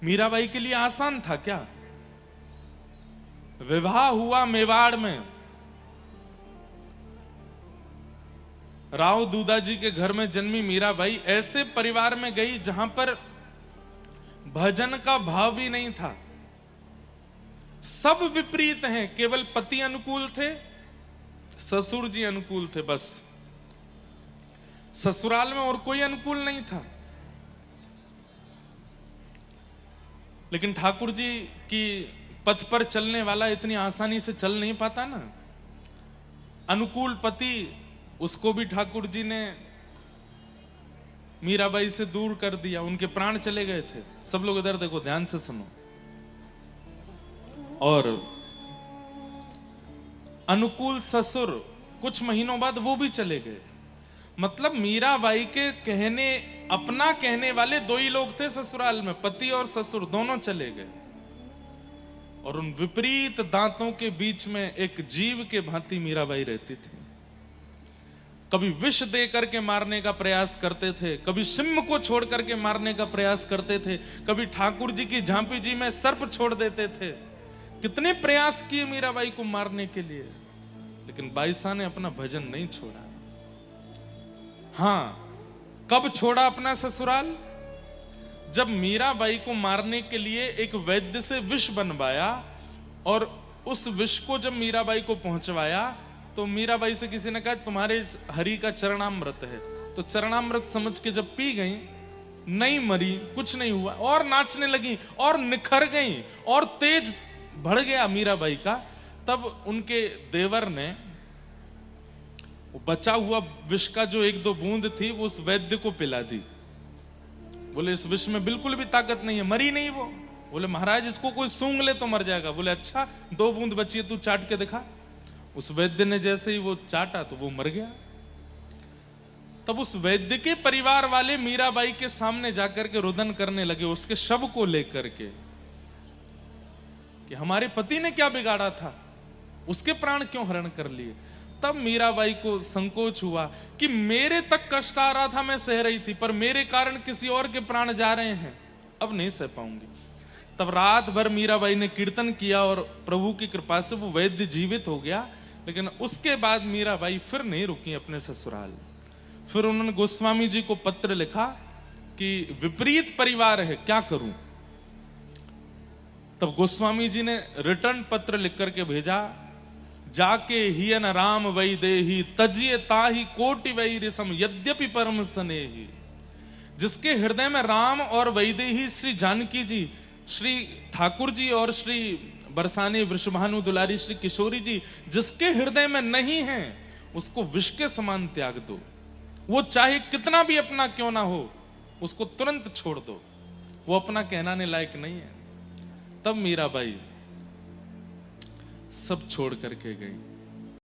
मीराबाई के लिए आसान था क्या? विवाह हुआ मेवाड़ में, राव दूधा जी के घर में जन्मी मीराबाई ऐसे परिवार में गई जहां पर भजन का भाव भी नहीं था। सब विपरीत हैं, केवल पति अनुकूल थे, ससुर जी अनुकूल थे, बस ससुराल में और कोई अनुकूल नहीं था। लेकिन ठाकुर जी की पथ पर चलने वाला इतनी आसानी से चल नहीं पाता ना। अनुकूल पति, उसको भी ठाकुर जी ने मीराबाई से दूर कर दिया, उनके प्राण चले गए थे। सब लोग इधर देखो, ध्यान से सुनो। और अनुकूल ससुर कुछ महीनों बाद वो भी चले गए। मतलब मीराबाई के कहने, अपना कहने वाले दो ही लोग थे ससुराल में, पति और ससुर दोनों चले गए। और उन विपरीत दांतों के बीच में एक जीव के भांति मीराबाई रहती थी। कभी विष दे करके मारने का प्रयास करते थे, कभी सिंह को छोड़ करके मारने का प्रयास करते थे, कभी ठाकुर जी की झांपी जी में सर्प छोड़ देते थे। कितने प्रयास किए मीराबाई को मारने के लिए, लेकिन बाईसा ने अपना भजन नहीं छोड़ा। हां, कब छोड़ा अपना ससुराल? जब मीराबाई को मारने के लिए एक वैद्य से विष बनवाया और उस विष को जब मीराबाई को पहुंचवाया तो मीराबाई से किसी ने कहा तुम्हारे हरि का चरणामृत है, तो चरणामृत समझ के जब पी गई, नहीं मरी, कुछ नहीं हुआ, और नाचने लगी और निखर गई और तेज बढ़ गया मीराबाई का। तब उनके देवर ने बचा हुआ विष का जो एक दो बूंद थी वो उस वैद्य को पिला दी। बोले इस विष में बिल्कुल भी ताकत नहीं है, मरी नहीं वो। बोले महाराज इसको कोई सूंघ ले तो मर जाएगा। बोले अच्छा, दो बूंद बची है, तू चाट के दिखा। उस वैद्य ने जैसे ही वो चाटा तो वो मर गया। तब उस वैद्य के परिवार वाले मीराबाई के सामने जाकर के रुदन करने लगे उसके शव को लेकर के कि हमारे पति ने क्या बिगाड़ा था, उसके प्राण क्यों हरण कर लिए। तब मीराबाई को संकोच हुआ कि मेरे तक कष्ट आ रहा था, मैं सह रही थी, पर मेरे कारण किसी और के प्राण जा रहे हैं, अब नहीं सह पाऊंगी। तब रात भर मीराबाई ने कीर्तन किया और प्रभु की कृपा से वो वैद्य जीवित हो गया। लेकिन उसके बाद मीराबाई फिर नहीं रुकी अपने ससुराल। फिर उन्होंने गोस्वामी जी को पत्र लिखा कि विपरीत परिवार है, क्या करूं। तब गोस्वामी जी ने रिटर्न पत्र लिख करके भेजा, जाके हियन राम वैदेही तजिए ताही कोटि वै रिसम यद्यपि परम स्नेही। जिसके हृदय में राम और वैदेही श्री जानकी जी, श्री ठाकुर जी और श्री बरसाने वृषभानु दुलारी श्री किशोरी जी जिसके हृदय में नहीं है, उसको विष के समान त्याग दो। वो चाहे कितना भी अपना क्यों ना हो, उसको तुरंत छोड़ दो, वो अपना कहलाने लायक नहीं है। तब मीराबाई सब छोड़ करके गई।